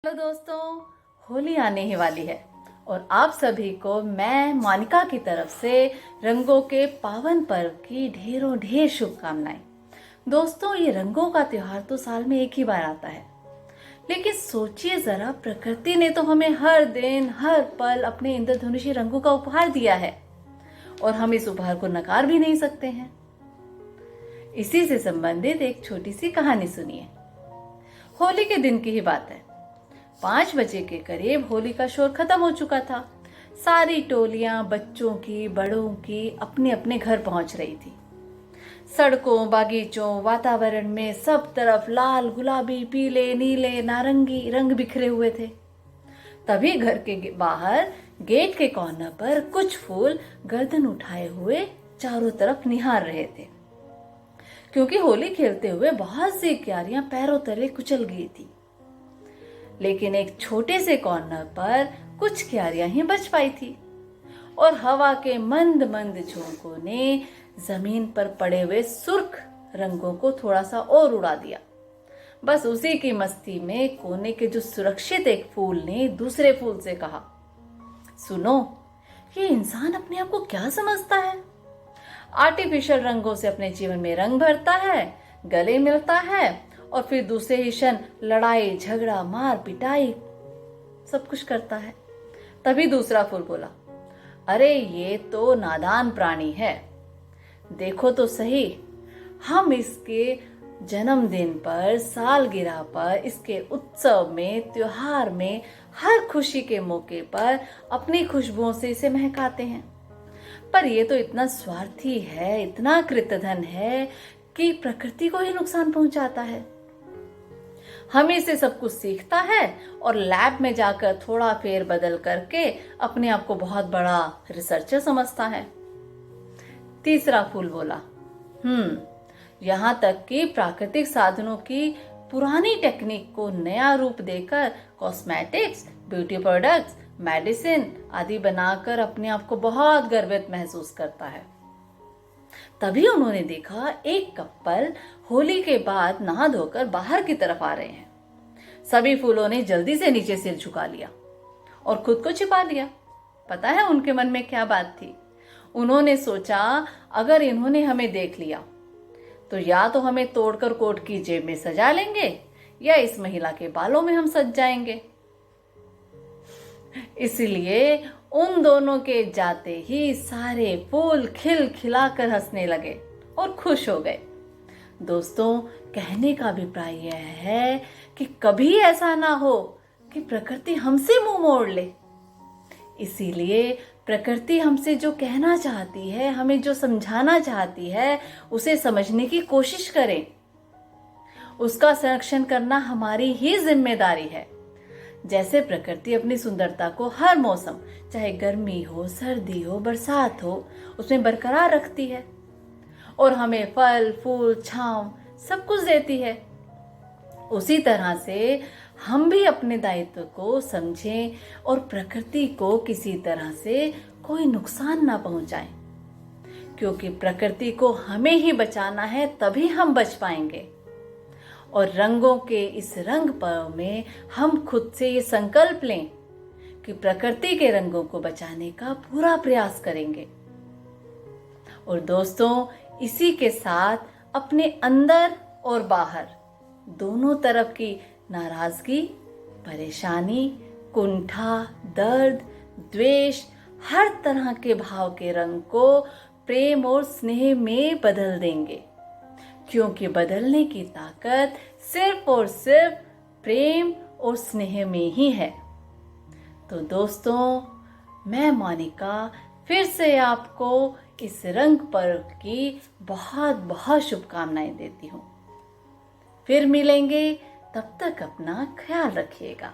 Hello दोस्तों, होली आने ही वाली है और आप सभी को मैं मोनिका की तरफ से रंगों के पावन पर्व की ढेरों ढेर शुभकामनाएं। दोस्तों, ये रंगों का त्योहार तो साल में एक ही बार आता है, लेकिन सोचिए जरा, प्रकृति ने तो हमें हर दिन हर पल अपने इंद्रधनुषी रंगों का उपहार दिया है और हम इस उपहार को नकार भी नहीं सकते हैं। इसी से संबंधित एक छोटी सी कहानी सुनिए। होली के दिन की ही बात है। 5 बजे के करीब होली का शोर खत्म हो चुका था। सारी टोलियां बच्चों की बड़ों की अपने अपने घर पहुंच रही थी। सड़कों, बागीचों, वातावरण में सब तरफ लाल, गुलाबी, पीले, नीले, नारंगी रंग बिखरे हुए थे। तभी घर के बाहर गेट के कॉर्नर पर कुछ फूल गर्दन उठाए हुए चारों तरफ निहार रहे थे, क्योंकि होली खेलते हुए बहुत सी क्यारियां पैरों तले कुचल गई थी। लेकिन एक छोटे से कॉर्नर पर कुछ क्यारियां ही बच पाई थी और हवा के मंद मंद झोंकों ने जमीन पर पड़े हुए सुर्ख रंगों को थोड़ा सा और उड़ा दिया। बस उसी की मस्ती में कोने के जो सुरक्षित एक फूल ने दूसरे फूल से कहा, सुनो, ये इंसान अपने आप को क्या समझता है? आर्टिफिशियल रंगों से अपने जीवन में रंग भरता है, गले मिलता है और फिर दूसरे ही क्षण लड़ाई, झगड़ा, मार पिटाई सब कुछ करता है। तभी दूसरा फूल बोला, अरे ये तो नादान प्राणी है, देखो तो सही, हम इसके जन्मदिन पर, सालगिरह पर, इसके उत्सव में, त्योहार में, हर खुशी के मौके पर अपनी खुशबुओं से इसे महकाते हैं, पर ये तो इतना स्वार्थी है, इतना कृतघ्न है कि प्रकृति को ही नुकसान पहुंचाता है। हमें से सब कुछ सीखता है और लैब में जाकर थोड़ा फेर बदल करके अपने आप को बहुत बड़ा रिसर्चर समझता है। तीसरा फूल बोला, यहां तक कि प्राकृतिक साधनों की पुरानी टेक्निक को नया रूप देकर कॉस्मेटिक्स, ब्यूटी प्रोडक्ट्स, मेडिसिन आदि बनाकर अपने आप को बहुत गर्वित महसूस करता है। तभी उन्होंने देखा एक कपल होली के बाद नहा धोकर बाहर की तरफ आ रहे हैं। सभी फूलों ने जल्दी से नीचे सिर झुका लिया और खुद को छिपा लिया। पता है उनके मन में क्या बात थी? उन्होंने सोचा, अगर इन्होंने हमें देख लिया तो या तो हमें तोड़कर कोट की जेब में सजा लेंगे या इस महिला के बालों में हम सज जाएंगे। इसलिए उन दोनों के जाते ही सारे फूल खिल खिलाकर हंसने लगे और खुश हो गए। दोस्तों, कहने का अभिप्राय यह है कि कभी ऐसा ना हो कि प्रकृति हमसे मुंह मोड़ ले। इसीलिए प्रकृति हमसे जो कहना चाहती है, हमें जो समझाना चाहती है, उसे समझने की कोशिश करें। उसका संरक्षण करना हमारी ही जिम्मेदारी है। जैसे प्रकृति अपनी सुंदरता को हर मौसम, चाहे गर्मी हो, सर्दी हो, बरसात हो, उसमें बरकरार रखती है और हमें फल, फूल, छांव सब कुछ देती है, उसी तरह से हम भी अपने दायित्व को समझें और प्रकृति को किसी तरह से कोई नुकसान ना पहुंचाएं, क्योंकि प्रकृति को हमें ही बचाना है, तभी हम बच पाएंगे। और रंगों के इस रंग पर्व में हम खुद से ये संकल्प लें कि प्रकृति के रंगों को बचाने का पूरा प्रयास करेंगे। और दोस्तों, इसी के साथ अपने अंदर और बाहर दोनों तरफ की नाराजगी, परेशानी, कुंठा, दर्द, द्वेष, हर तरह के भाव के रंग को प्रेम और स्नेह में बदल देंगे, क्योंकि बदलने की ताकत सिर्फ और सिर्फ प्रेम और स्नेह में ही है। तो दोस्तों, मैं मोनिका फिर से आपको इस रंग पर्व की बहुत बहुत शुभकामनाएं देती हूँ। फिर मिलेंगे, तब तक अपना ख्याल रखिएगा।